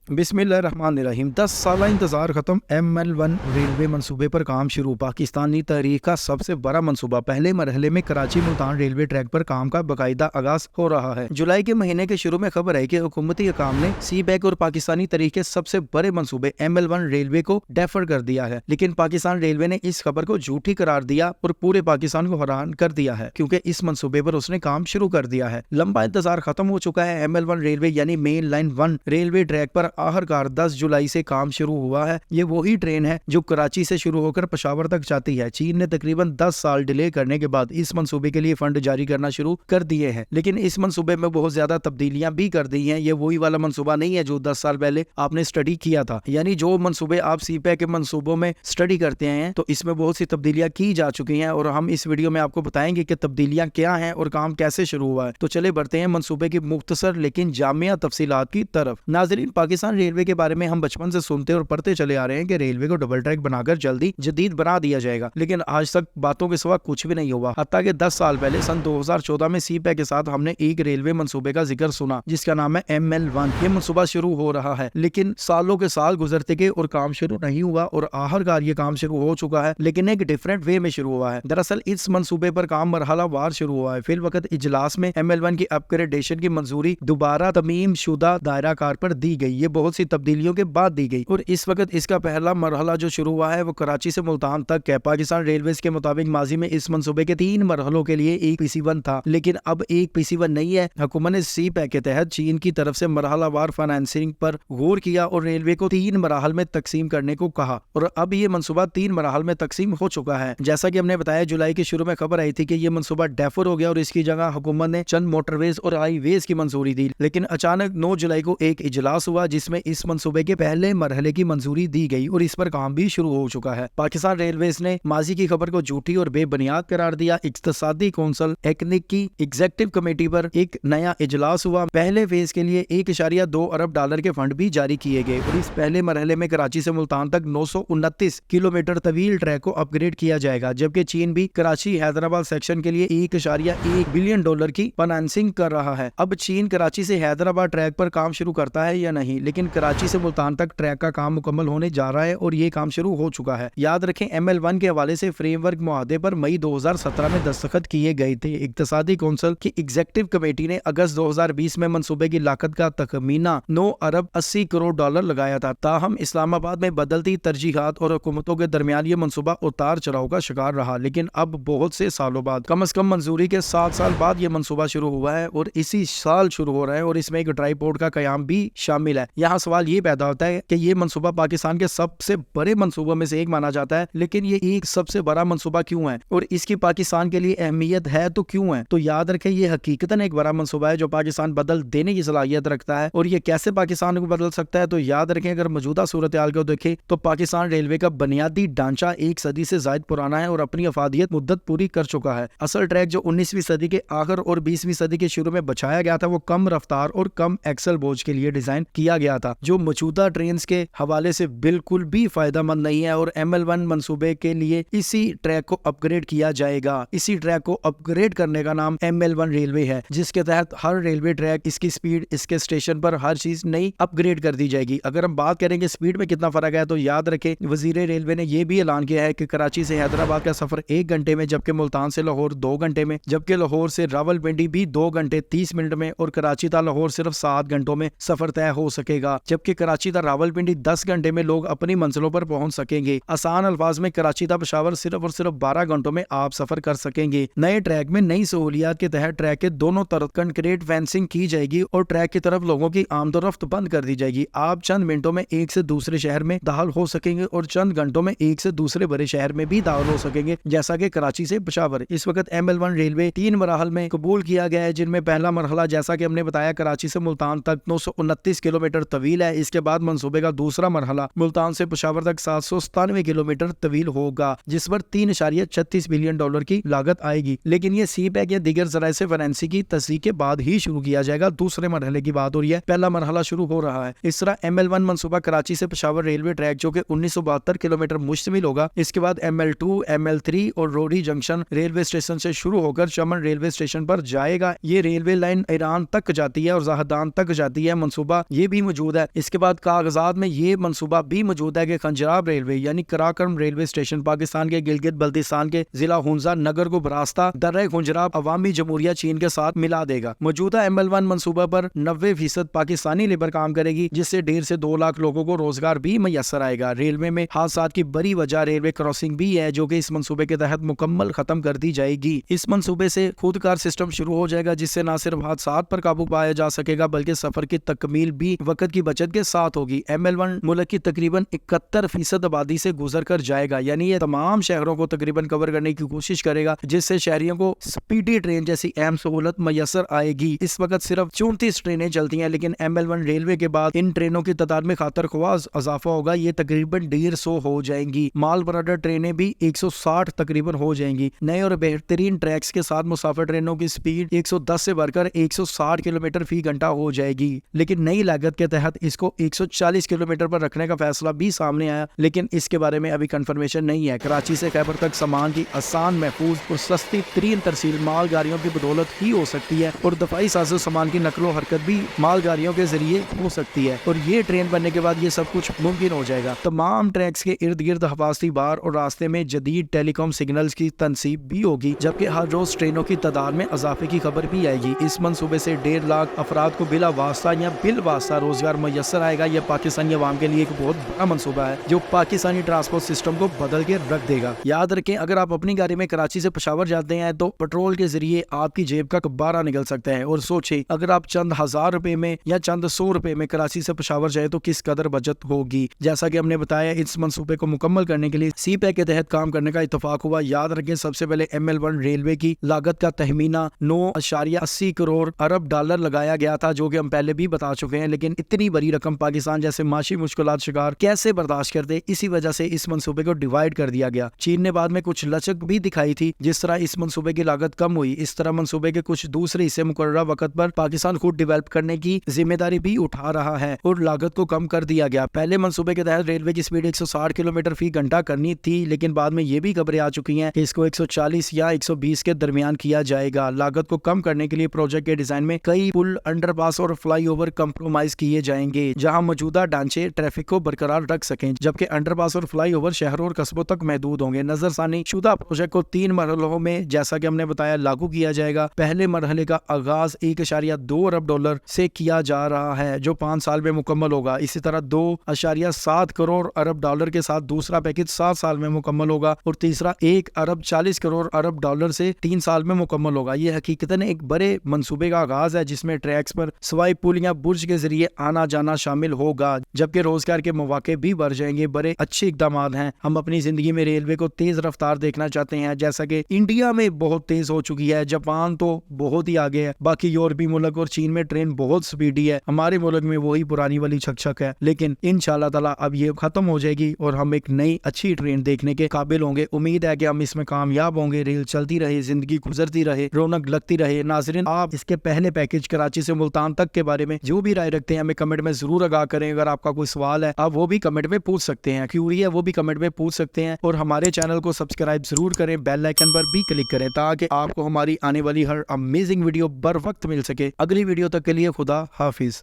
बिस्मिल्लाहिर्रहमानिर्रहीम। 10 साल इंतजार खत्म। ML1 रेलवे मंसूबे पर काम शुरू। पाकिस्तानी तारीख का सबसे बड़ा मंसूबा। पहले मरहले में कराची मुल्तान रेलवे ट्रैक पर काम का बाकायदा आगाज हो रहा है। जुलाई के महीने के शुरू में खबर है कि हुकूमती हकाम ने सी-पैक और पाकिस्तानी तारीख के सबसे बड़े मंसूबे ML1 रेलवे को डेफर कर दिया है, लेकिन पाकिस्तान रेलवे ने इस खबर को झूठी करार दिया और पूरे पाकिस्तान को हैरान कर दिया है, क्योंकि इस मंसूबे पर उसने काम शुरू कर दिया है। लंबा इंतजार खत्म हो चुका है। ML1 रेलवे यानी मेन लाइन 1 रेलवे ट्रैक पर आखिरकार 10 जुलाई से काम शुरू हुआ है। ये वही ट्रेन है जो कराची से शुरू होकर पेशावर तक जाती है। चीन ने तकरीबन 10 साल डिले करने के बाद इस मंसूबे के लिए फंड जारी करना शुरू कर दिए हैं, लेकिन इस मंसूबे में बहुत ज्यादा तब्दीलियां भी कर दी हैं। ये वही वाला मंसूबा नहीं है जो 10 साल पहले आपने स्टडी किया था। यानी जो मंसूबे आप सी-पैक के मंसूबों में स्टडी करते हैं तो इसमें बहुत सी तब्दीलियां की जा चुकी हैं, और हम इस वीडियो में आपको बताएंगे कि तब्दीलियां क्या हैं और काम कैसे शुरू हुआ है। तो चले बढ़ते हैं मंसूबे की मुख्तसर लेकिन जामिया तफसीलात की तरफ। नाज़रीन, पाकिस्तान रेलवे के बारे में हम बचपन से सुनते और पढ़ते चले आ रहे हैं कि रेलवे को डबल ट्रैक बनाकर जल्दी जदीद बना दिया जाएगा, लेकिन आज तक बातों के सिवा कुछ भी नहीं हुआ। हत्ता कि 10 साल पहले सन 2014 में सी-पैक के साथ हमने एक रेलवे मंसूबे का जिक्र सुना जिसका नाम है ML1। ये मंसूबा शुरू हो रहा है, लेकिन सालों के साल गुजरते गए और काम शुरू नहीं हुआ, और आखिरकार ये काम शुरू हो चुका है, लेकिन एक डिफरेंट वे में शुरू हुआ है। दरअसल इस मंसूबे पर काम मरहला वार शुरू हुआ है। फिर वक्त इजलास में ML1 की अपग्रेडेशन की मंजूरी दोबारा तमीम शुदा दायरा कार पर दी गई। ये बहुत सी तब्दीलियों के बाद दी गई, और इस वक्त इसका पहला मरहला जो शुरू हुआ है वो कराची से मुल्तान तक है। पाकिस्तान रेलवेज के मुताबिक माजी में इस मंसूबे के 3 मरहलों के लिए एक PC1 था, लेकिन अब एक PC1 नहीं है। हुकूमत ने सी-पैक के तहत चीन की तरफ से मरहला वार फाइनेंसिंग पर गौर किया और रेलवे को 3 मराहल में तकसीम करने को कहा, और अब ये मंसूबा 3 मराहल में तकसीम हो चुका है। जैसा कि हमने बताया, जुलाई के शुरू में खबर आई थी कि ये मंसूबा डेफर हो गया और इसकी जगह हुकूमत ने चंद मोटरवेज और हाईवेज की मंजूरी दी, लेकिन अचानक 9 जुलाई को एक इजलास हुआ जिसमें इस मंसूबे के पहले मरहले की मंजूरी दी गई और इस पर काम भी शुरू हो चुका है। पाकिस्तान रेलवेज ने माजी की खबर को झूठी और बेबुनियाद करार दिया। इक्तिसादी कौंसिल एक्निक की एग्जीक्यूटिव कमेटी पर एक नया इजलास हुआ। पहले फेज के लिए $1.2 अरब के फंड भी जारी किए गए, और इस पहले मरहले में कराची से मुल्तान तक 929 किलोमीटर तवील ट्रैक को अपग्रेड किया जाएगा, जबकि चीन भी कराची हैदराबाद सेक्शन के लिए $1.1 बिलियन की फाइनेंसिंग कर रहा है। अब चीन कराची से हैदराबाद ट्रैक पर काम शुरू करता है या नहीं, लेकिन कराची से मुल्तान तक ट्रैक का काम मुकम्मल होने जा रहा है और ये काम शुरू हो चुका है। याद रखें, ML1 के हवाले से फ्रेमवर्क मुआहदे पर मई 2017 में दस्तखत किए गए थे। इक्तिसादी कौंसिल की एग्जीक्यूटिव कमेटी ने अगस्त 2020 में मंसूबे की लागत का तखमीना $9.80 करोड़ लगाया था। ताहम इस्लामाबाद में बदलती तरजीहात और हुकूमतों के दरमियान ये मंसूबा उतार चढ़ाव का शिकार रहा, लेकिन अब बहुत से सालों बाद, कम से कम मंजूरी के 7 साल बाद ये मंसूबा शुरू हुआ है और इसी साल शुरू हो रहा है, और इसमें एक ट्राईपोर्ट का कयाम भी शामिल है। यहाँ सवाल ये पैदा होता है कि ये मंसूबा पाकिस्तान के सबसे बड़े मंसूबों में से एक माना जाता है, लेकिन ये एक सबसे बड़ा मंसूबा क्यों है और इसकी पाकिस्तान के लिए अहमियत है तो क्यों है? तो याद रखें, ये हकीकतन एक बड़ा मंसूबा है जो पाकिस्तान बदल देने की सलाहियत रखता है। और ये कैसे पाकिस्तान को बदल सकता है? तो याद रखें, अगर मौजूदा सूरत हाल को देखें तो पाकिस्तान रेलवे का बुनियादी ढांचा 1 सदी से ज्यादा पुराना है और अपनी अफादियत मुद्दत पूरी कर चुका है। असल ट्रैक जो 19वीं सदी के आखिर और 20वीं सदी के शुरू में बचाया गया था वो कम रफ्तार और कम एक्सल बोझ के लिए डिजाइन किया गया था, जो मौजूदा ट्रेन के हवाले से बिल्कुल भी फायदेमंद नहीं है। और ML1 मंसूबे के लिए इसी ट्रैक को अपग्रेड किया जाएगा। इसी ट्रैक को अपग्रेड करने का नाम ML1 रेलवे है, जिसके तहत हर रेलवे ट्रैक, इसकी स्पीड, इसके स्टेशन पर हर चीज नई अपग्रेड कर दी जाएगी। अगर हम बात करेंगे स्पीड में कितना फर्क है, तो याद रखें, वजीर रेलवे ने यह भी ऐलान किया है कि कराची से हैदराबाद का सफर 1 घंटे में, जबकि मुल्तान से लाहौर 2 घंटे में, जबकि लाहौर से रावलपिंडी भी 2 घंटे 30 मिनट में, और कराची था लाहौर सिर्फ 7 घंटों में सफर तय हो सकेगा, जबकि कराची था रावलपिंडी 10 घंटे में लोग अपनी मंजिलों पर पहुंच सकेंगे। आसान अल्फाज में कराची था पेशावर सिर्फ और सिर्फ 12 घंटों में आप सफर कर सकेंगे। नए ट्रैक में नई सहूलियात के तहत ट्रैक के दोनों तरफ कंक्रीट फेंसिंग की जाएगी और ट्रैक की तरफ लोगों की आमदोरफ्त बंद कर दी जाएगी। आप चंद मिनटों में एक से दूसरे शहर में दाखिल हो सकेंगे और चंद घंटों में एक से दूसरे बड़े शहर में भी दाखिल हो सकेंगे, जैसा कि कराची से पेशावर। इस वक्त ML1 रेलवे 3 मराहल में कबूल किया गया है, जिनमें पहला मरहला, जैसा कि हमने बताया, कराची से मुल्तान तक 929 किलोमीटर तवील है। इसके बाद मंसूबे का दूसरा मरहला मुल्तान से पेशावर तक 797 किलोमीटर तवील होगा, जिस पर $3.36 बिलियन की लागत आएगी, लेकिन ये सी-पैक या दीगर जराए से फाइनेंसिंग की तस्दीक के बाद ही शुरू किया जाएगा। दूसरे मरहले की बात, और यह पहला मरहला शुरू हो रहा है। इस तरह ML1 मंसूबा कराची से पेशावर रेलवे ट्रैक, जो कि 1972 किलोमीटर मुश्तमिल होगा, इसके बाद ML2, ML3 और रोडी जंक्शन रेलवे स्टेशन से शुरू होकर चमन रेलवे स्टेशन पर जाएगा। ये रेलवे लाइन ईरान तक जाती है और जहादान तक जाती है। मंसूबा ये भी موجود ہے۔ اس کے بعد کاغذات میں یہ منصوبہ بھی موجود ہے کہ خنجراب ریلوے یعنی کراکرم ریلوے اسٹیشن پاکستان کے گلگت بلتستان کے ضلع ہنزا نگر کو براستہ درہ خنجراب عوامی جمہوریہ چین کے ساتھ ملا دے گا۔ موجودہ ML1 منصوبہ پر 90% پاکستانی لیبر کام کرے گی، جس سے 1.5 سے 2 لاکھ لوگوں کو روزگار بھی میسر آئے گا۔ ریلوے میں حادثات کی بڑی وجہ ریلوے کراسنگ بھی ہے، جو کہ اس منصوبے کے تحت مکمل ختم کر دی جائے گی۔ اس منصوبے سے خود کار سسٹم شروع ہو جائے گا، جس سے نہ صرف حادثات پر قابو پایا جا سکے گا بلکہ سفر کی تکمیل بھی وقت کی بچت کے ساتھ ہوگی۔ ML1 ملک کی تقریباً 71% آبادی سے گزر کر جائے گا، یعنی یہ تمام شہروں کو تقریباً کور کرنے کی کوشش کرے گا، جس سے شہریوں کو سپیڈی ٹرین جیسی اہم سہولت میسر آئے گی۔ اس وقت صرف 34 ٹرینیں چلتی ہیں، لیکن ML1 ریلوے کے بعد ان ٹرینوں کی تعداد میں خاطر خواہ اضافہ ہوگا، یہ تقریباً 150 ہو جائیں گی۔ مال بردار ٹرینیں بھی 160 تقریباً ہو جائیں گی۔ نئے اور بہترین ٹریکس کے ساتھ مسافر ٹرینوں کی سپیڈ 110 سے بڑھ کر 160 کلومیٹر فی گھنٹہ ہو جائے گی، لیکن نئی لاگت کے تحت اس کو 140 کلومیٹر پر رکھنے کا فیصلہ بھی سامنے آیا، لیکن اس کے بارے میں ابھی کنفرمیشن نہیں ہے۔ کراچی سے خیبر تک سامان کی آسان، محفوظ اور سستی ترین ترسیل مال گاڑیوں کی بدولت ہی ہو سکتی ہے، اور دفاعی ساز و سامان کی نقل و حرکت بھی مال گاڑیوں کے ذریعے ہو سکتی ہے، اور یہ ٹرین بننے کے بعد یہ سب کچھ ممکن ہو جائے گا۔ تمام ٹریکس کے ارد گرد حفاظتی بار اور راستے میں جدید ٹیلی کام سگنلز کی تنصیب بھی ہوگی، جبکہ ہر روز ٹرینوں کی تعداد میں اضافے کی خبر بھی آئے گی۔ اس منصوبے سے 1.5 لاکھ افراد کو بلا واسطہ یا بالواسطہ روزگار میسر آئے گا۔ یہ پاکستانی عوام کے لیے ایک بہت بڑا منصوبہ ہے، جو پاکستانی ٹرانسپورٹ سسٹم کو بدل کے رکھ دے گا۔ یاد رکھیں، اگر آپ اپنی گاڑی میں کراچی سے پشاور جاتے ہیں تو پیٹرول کے ذریعے آپ کی جیب کا کبارہ نکل سکتا ہے، اور سوچیں اگر آپ چند ہزار روپے میں یا چند 100 روپے میں کراچی سے پشاور جائے تو کس قدر بچت ہوگی۔ جیسا کہ ہم نے بتایا، اس منصوبے کو مکمل کرنے کے لیے سی پیک کے تحت کام کرنے کا اتفاق ہوا۔ یاد رکھیں، سب سے پہلے ML1 ریلوے کی لاگت کا تخمینہ 9.80 کروڑ ارب ڈالر لگایا گیا تھا، جو کہ ہم پہلے بھی بتا چکے ہیں، لیکن اتنی بڑی رقم پاکستان جیسے معاشی مشکلات شکار کیسے برداشت کرتے، اسی وجہ سے اس منصوبے کو ڈیوائیڈ کر دیا گیا۔ چین نے بعد میں کچھ لچک بھی دکھائی تھی، جس طرح اس منصوبے کی لاگت کم ہوئی، اس طرح منصوبے کے کچھ دوسرے حصے مقررہ وقت پر پاکستان خود ڈیولپ کرنے کی ذمہ داری بھی اٹھا رہا ہے، اور لاگت کو کم کر دیا گیا۔ پہلے منصوبے کے تحت ریلوے کی سپیڈ 160 کلومیٹر فی گھنٹہ کرنی تھی، لیکن بعد میں یہ بھی خبریں آ چکی ہیں کہ اس کو 140 یا 120 کے درمیان کیا جائے گا۔ لاگت کو کم کرنے کے لیے پروجیکٹ کے ڈیزائن میں کئی پل، انڈر پاس اور فلائی اوور کمپرومائز کیے جائیں گے، جہاں موجودہ ڈھانچے ٹریفک کو برقرار رکھ سکیں، جبکہ انڈر پاس اور فلائی اوور شہروں اور قصبوں تک محدود ہوں گے۔ نظر ثانی شدہ پروجیکٹ کو 3 مرحلوں میں، جیسا کہ ہم نے بتایا، لاگو کیا جائے گا۔ پہلے مرحلے کا آغاز 1.2 ارب ڈالر سے کیا جا رہا ہے، جو 5 سال میں مکمل ہوگا۔ اسی طرح 2.7 کروڑ ارب ڈالر کے ساتھ دوسرا پیکج 7 سال میں مکمل ہوگا، اور تیسرا 1 ارب 40 کروڑ ارب ڈالر سے 3 سال میں مکمل ہوگا۔ یہ حقیقتاً ایک بڑے منصوبے کا آغاز ہے، جس میں ٹریکس پر سوائی پل یا برج کے ذریعے آنا جانا شامل ہوگا، جبکہ روزگار کے مواقع بھی بڑھ جائیں گے۔ بڑے اچھے اقدامات ہیں۔ ہم اپنی زندگی میں ریلوے کو تیز رفتار دیکھنا چاہتے ہیں، جیسا کہ انڈیا میں بہت تیز ہو چکی ہے، جاپان تو بہت ہی آگے ہے، باقی یورپی ملک اور چین میں ٹرین بہت سپیڈی ہے، ہمارے ملک میں وہی پرانی والی چھک چھک ہے، لیکن انشاءاللہ تعالی اب یہ ختم ہو جائے گی اور ہم ایک نئی اچھی ٹرین دیکھنے کے قابل ہوں گے۔ امید ہے کہ ہم اس میں کامیاب ہوں گے، ریل چلتی رہے، زندگی گزرتی رہے، رونق لگتی رہے۔ ناظرین، آپ اس کے پہلے پیکج کراچی سے ملتان تک کے بارے میں جو بھی رائے رکھتے ہیں، ہمیں کمنٹ میں ضرور آگاہ کریں۔ اگر آپ کا کوئی سوال ہے، آپ وہ بھی کمنٹ میں پوچھ سکتے ہیں، کیوری ہے وہ بھی کمنٹ میں پوچھ سکتے ہیں، اور ہمارے چینل کو سبسکرائب ضرور کریں، بیل آئیکن پر بھی کلک کریں، تاکہ آپ کو ہماری آنے والی ہر امیزنگ ویڈیو بر وقت مل سکے۔ اگلی ویڈیو تک کے لیے خدا حافظ۔